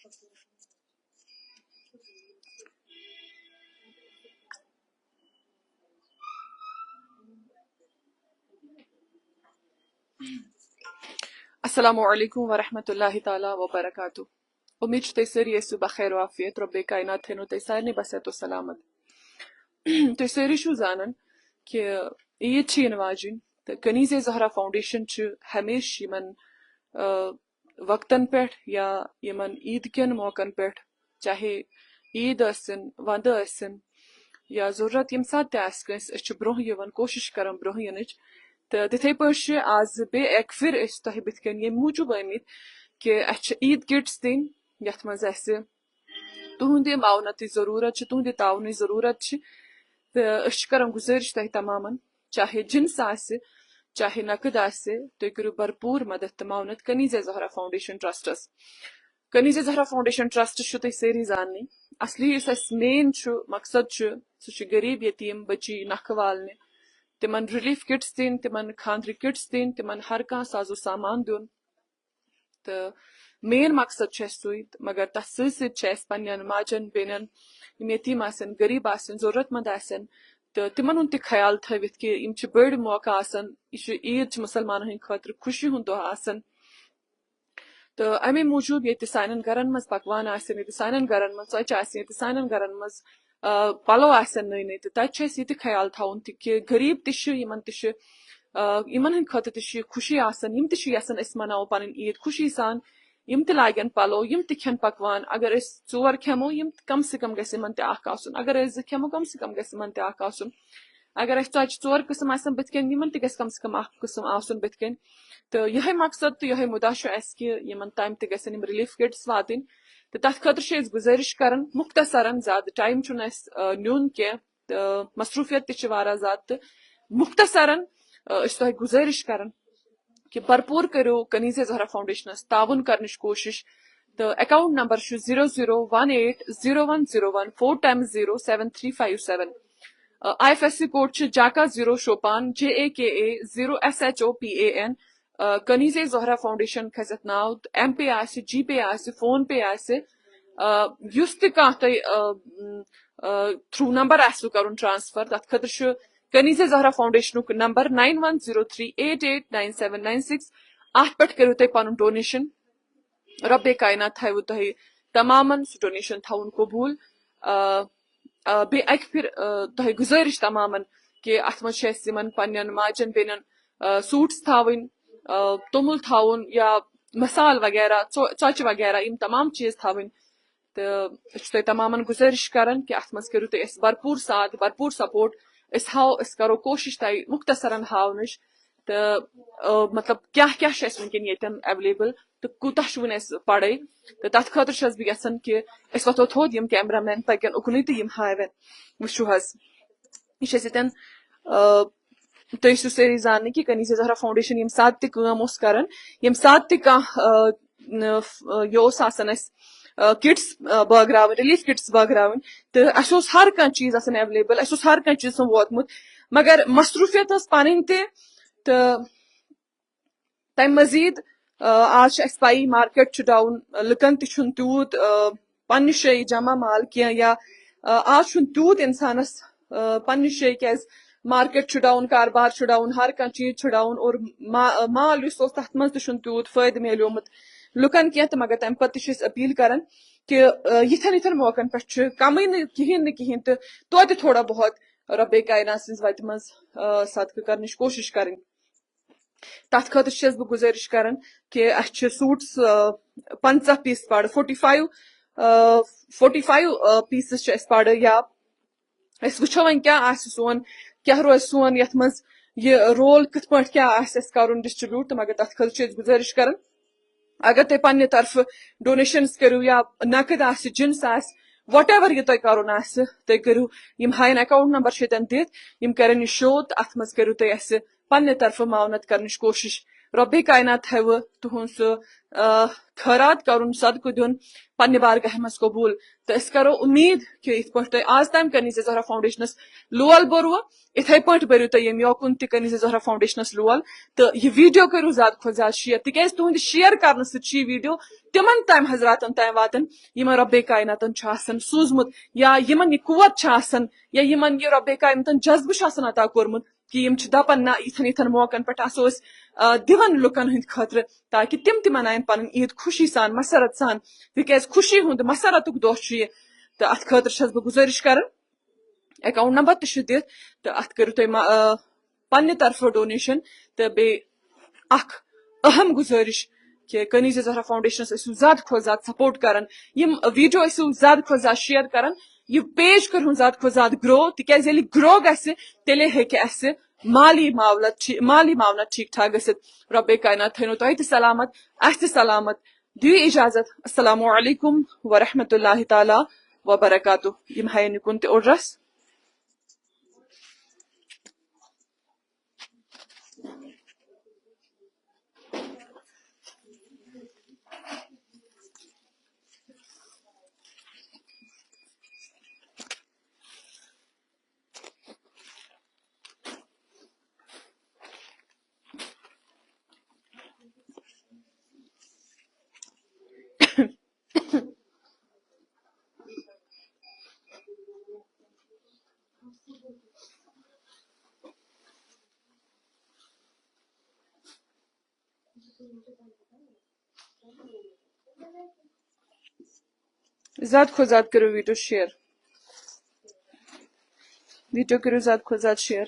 السلام علیکم ورحمۃ اللہ تعالیٰ وبرکاتہ. امید چھِ تُہۍ سٲری ٲسِو بخیر وعافیت. رۄبے کائنات تھٲینو تۄہہِ سارنٕے بصحت و سلامت. تُہۍ سٲری چھِو زانان کہِ عیٖد چھِ یِنہٕ واجِنۍ تہٕ کنیٖزے زہرا فاوُنڈیشن چھُ ہمیشہِ یِمن وقتن پٮ۪ٹھ یا یِمن عیٖد کٮ۪ن موقعن پٮ۪ٹھ چاہے عیٖد ٲسِن ونٛدٕ ٲسِن یا ضروٗرت ییٚمہِ ساتہٕ تہِ آسہِ کٲنٛسہِ أسۍ چھِ برٛونٛہہ یِوان کوٗشِش کران برٛونٛہہ یِنٕچ. تہٕ تِتھے پٲٹھۍ چھِ آز بیٚیہِ اکہِ پھِرِ أسۍ تۄہہِ بٕتھِ کَنۍ ییٚمہِ موٗجوٗب ٲمٕتۍ کہِ اَسہِ چھِ عیٖد کِٹس دِنۍ یَتھ منٛز اَسہِ تُہنٛدِ معاونتٕچ ضروٗرت چھِ تُہنٛدِ تعاونٕچ ضروٗرت چھِ. تہٕ أسۍ چھِ کران گُزٲرِش تۄہہِ تمامن چاہے جنس آسہِ چاہے نقد آسہِ تُہۍ کٔرِو بھرپوٗر مدد تہٕ معاونت کنیٖزے زہرا فاوُنڈیشن ٹرسٹس. کنیٖزے زہرا فاوُنڈیشن ٹرسٹ چھُ تُہۍ سٲری زاننٕے. اصلی یُس اَسہِ مین چھُ مقصد چھُ سُہ چھُ غریٖب یتیٖم بچی نکھٕ والنہِ تِمن رِلیٖف کِٹس دِنۍ تِمن خاندرِ کِٹس دِنۍ تِمن ہر کانٛہہ سازو سامان دیُن. تہٕ مین مقصد چھُ اَسہِ سُے مگر تتھ سۭتۍ سۭتۍ چھِ اَسہِ پننٮ۪ن ماجن بیٚنٮ۪ن یِم یتیٖم آسن غریٖب آسن ضروٗرت منٛد آسن تہٕ تِمن ہُنٛد تہِ خیال تھٲوِتھ کہِ یِم چھِ بٔڑۍ موقعہٕ آسان. یہِ چھُ عیٖد چھِ مُسلمانن ہٕنٛدِ خٲطرٕ خوشی ہُنٛد دۄہ آسان. تہٕ امے موٗجوٗب ییٚتہِ سانٮ۪ن گرن منٛز پکوان آسن ییٚتہِ سانٮ۪ن گرن منٛز ژۄچہِ آسن ییٚتہِ سانٮ۪ن گرن منٛز پلو آسن نٔے نٔے تہٕ تتہِ چھُ اَسہِ یہِ تہِ خیال تھاوُن تہِ کہِ غریٖب تہِ چھِ یِمن تہِ چھِ یِمن ہٕنٛدِ خٲطرٕ تہِ چھِ یہِ خوشی آسان. یِم تہِ چھِ یژھان أسۍ مناوو پنٕنۍ عیٖد خوشی سان. یِم تہِ لاگن پلو یِم تہِ کھٮ۪ن پکوان. اگر أسۍ 4 کھٮ۪مو یِم کم سے کم گژھِ یِمن تہِ اکھ آسُن. اگر أسۍ 2 کھٮ۪مو کم سے کم گژھِ یِمن تہِ اکھ آسُن. اگر اَسہِ ژۄچہِ 4 قٕسم آسن بٕتھِ کَنۍ یِمن تہِ گژھِ کم سے کم اکھ قٕسم آسُن بٕتھِ کَنۍ. تہٕ یِہے مقصد تہٕ یِہے مُدا چھُ اَسہِ کہِ یِمن تام تہِ گژھن یِم رِلیٖف کِٹس واتٕنۍ. تہٕ تتھ خٲطرٕ چھِ أسۍ گُزٲرِش کران مختصرن زیادٕ ٹایم چھُنہٕ اَسہِ نیُن کینٛہہ تہٕ مصروٗفیت تہِ چھِ واریاہ زیادٕ تہٕ مختصرن أسۍ تۄہہِ گُزٲرِش کران کہِ بھرپوٗر کٔرِو کنیٖزے زہرا فاوُنڈیشنس تعاوُن کرنٕچ کوٗشش. تہٕ اکاؤنٹ نمبر چھُ 00180101407357. IFSC کوڈ چھُ جاکا 0 شوپان JAKA 0 SHOPAN. کنیٖزے زہرا فاوُنڈیشن کھسٮ۪تھ ناو تہٕ ایم پے آسہِ جی پے آسہِ فون پے آسہِ یُس تہِ کانٛہہ تۄہہِ تھروٗ نمبر آسوٕ کرُن ٹرانسفر تتھ خٲطرٕ چھُ کنیٖزے زہرا فاوُنڈیشنُک نمبر 9103889796. اتھ پٮ۪ٹھ کٔرِو تُہۍ پنُن ڈونیشن. رۄبے کاینات تھاوِ تۄہہِ تمامن سُہ ڈونیشن تھاوُن قبوٗل. بیٚیہِ اکہِ پھِرِ تۄہہِ گُزٲرِش تمامن کہِ اتھ منٛز چھِ اَسہِ یِمن پننٮ۪ن ماجن بیٚنٮ۪ن سوٗٹس تھاوٕنۍ توٚمُل تھاوُن یا مسال وغیرہ ژۄچہِ وغیرہ یِم تمام چیٖز تھاوٕنۍ. تہٕ أسۍ چھِ تۄہہِ تمامن گُزٲرِش کران کہِ اتھ منٛز کٔرِو تُہۍ اَسہِ بھرپوٗر ساتھ بھرپوٗر سپورٹ. أسۍ کرو کوٗشش تۄہہِ مختصرن ہاونٕچ تہٕ مطلب کیاہ کیاہ چھُ اَسہِ وُنکیٚن ییٚتٮ۪ن ایویلیبل تہٕ کوٗتاہ چھُ وُنہِ اَسہِ پڑٲے. تہٕ تتھ خٲطرٕ چھَس بہٕ یژھان کہِ أسۍ وۄتھو تھوٚد یِم کیمرا مین پٔکن اُکنُے تہٕ یِم ہاون. وٕچھِو حظ یہِ چھِ اَسہِ ییٚتٮ۪ن تُہۍ ٲسِو سٲری زاننٕے کہِ کنیٖزے زہرا فاوُنڈیشن ییٚمہِ ساتہٕ تہِ کٲم اوس کران ییٚمہِ ساتہٕ تہِ کانٛہہ یہِ اوس آسان اَسہِ کِٹس بٲگراوٕنۍ رِلیٖف کِٹس بٲگراوٕنۍ تہٕ اَسہِ اوس ہر کانٛہہ چیٖز آسان ایویلیبل. اَسہِ اوس ہر کانٛہہ چیٖز آسان ووتمُت مگر مصروٗفیت ٲس پنٕنۍ تہِ تہٕ تمہِ مٔزیٖد آز چھِ اَسہِ پایی مارکیٹ چھُ ڈاوُن لُکن تہِ چھُنہٕ تیوٗت پننہِ جایہِ جمع مال کینٛہہ یا آز چھُنہٕ تیوٗت انسانس پننہِ جایہِ کیازِ مارکیٹ چھُ ڈاوُن کاربار چھُ ڈاوُن ہر کانٛہہ چیٖز چھُ ڈاوُن اور مال یُس اوس تتھ منٛز تہِ چھُنہٕ تیوٗت فٲیدٕ میلیومُت لُکن کینٛہہ تہٕ مگر تمہِ پتہٕ تہِ چھِ أسۍ أپیٖل کران کہِ یِتھٮ۪ن یِتھٮ۪ن موقعن پٮ۪ٹھ چھُ کمٕے نہٕ کِہینۍ تہٕ توتہِ تھوڑا بہت رۄبے کاینات سٕنٛزِ وتہِ منٛز صدقہٕ کرنٕچ کوٗشش کرٕنۍ. تتھ خٲطرٕ چھَس بہٕ گُزٲرِش کران کہِ اَسہِ چھِ سوٗٹس 50 پیٖس پڑٕ 45 پیٖسز چھِ اَسہِ پڑٕ یا أسۍ وٕچھو وۄنۍ کیاہ آسہِ سون کیاہ روزِ سون یتھ منٛز یہِ رول کِتھ پٲٹھۍ کیاہ آسہِ اَسہِ کرُن ڈسٹربیوٗٹ تہٕ مگر تتھ خٲطرٕ چھِ أسۍ گُزٲرِش کران اگر تُہۍ پننہِ طرفہٕ ڈونیشنز کٔرِو یا نقد آسہِ جنس آسہِ وٹ ایور یہِ تۄہہِ کرُن آسہِ تُہۍ کٔرِو یِم ہاین اکاؤنٹ نمبر چھِ ییٚتٮ۪ن دِتھ یِم کرن یہِ شو تہٕ اتھ منٛز کٔرِو تُہۍ اَسہِ پننہِ طرفہٕ معاونت کرنٕچ کوٗشش. رۄبے کائنات تھاوٕ تُہُنٛد سُہ خٲرات کرُن صدقہٕ دیُن پننہِ بارگاہہِ منٛز قبوٗل تہٕ أسۍ کرو اُمید کہِ یِتھ پٲٹھۍ تۄہہِ آز تام کٔرنٕزِ زہرا فاوُنڈیشنس لول بوروٕ یِتھے پٲٹھۍ بٔرِو تُہۍ ییٚمہِ یوکُن تہِ کٔرنٕزِ زہرا فاوُنڈیشنس لول تہٕ یہِ ویٖڈیو کٔرِو زیادٕ کھۄتہٕ زیادٕ شِیر تِکیازِ تُہنٛدِ شِیر کرنہٕ سۭتۍ چھِ یہِ ویٖڈیو تِمن تام حضراتن تام واتان یِمن رۄبے کائناتن چھُ آسان سوٗزمُت یا یِمن یہِ قوت چھِ آسان یا یِمن یہِ رۄبے کائناتن جذبہٕ چھُ آسان عطا کوٚرمُت کہ یِم چھِ دپان نہ یِتھن یِتھن موقعن پٮ۪ٹھ آسو أسۍ دِوان لُکن ہٕنٛدِ خٲطرٕ تاکہِ تِم تہِ مناین پنٕنۍ عیٖد خوشی سان مسرت سان تِکیازِ خوشی ہُنٛد مسرتُک دۄہ چھُ یہِ تہٕ اتھ خٲطرٕ چھس بہٕ گُزٲرِش کران اکاؤنٹ نمبر تہِ چھُ دِتھ تہٕ اتھ کٔرِو تُہۍ پننہِ طرفہٕ ڈونیشن تہٕ بیٚیہِ اکھ اہم گُزٲرِش کہ کنیز زہرا فاوُنڈیشنس ٲسِو زیادٕ کھۄتہٕ زیادٕ سپورٹ کران یِم ویٖڈیو ٲسِو زیادٕ کھۄتہٕ زیادٕ شِیر کران یہِ پیج کرہُن زیادٕ کھۄتہٕ زیادٕ گرو تِکیازِ ییٚلہِ گرو گژھِ تیٚلے ہیٚکہِ اسہِ مالی معاونت ٹھیٖک ٹھاک گٔژھِتھ رۄبے کائنات تھٲینو تۄہہِ تہِ سلامت اسہِ تہِ سلامت دِیِو اجازت السلام علیکم ورحمۃ اللہ تعالیٰ وبرکاتہ یِم ہاین یِکُن تہِ اوٚڑ رس زیادٕ کھۄتہٕ زیادٕ کٔرِو ویٖڈیو شِیر ویٖڈیو کٔرِو زیادٕ کھۄتہٕ زیادٕ شِیر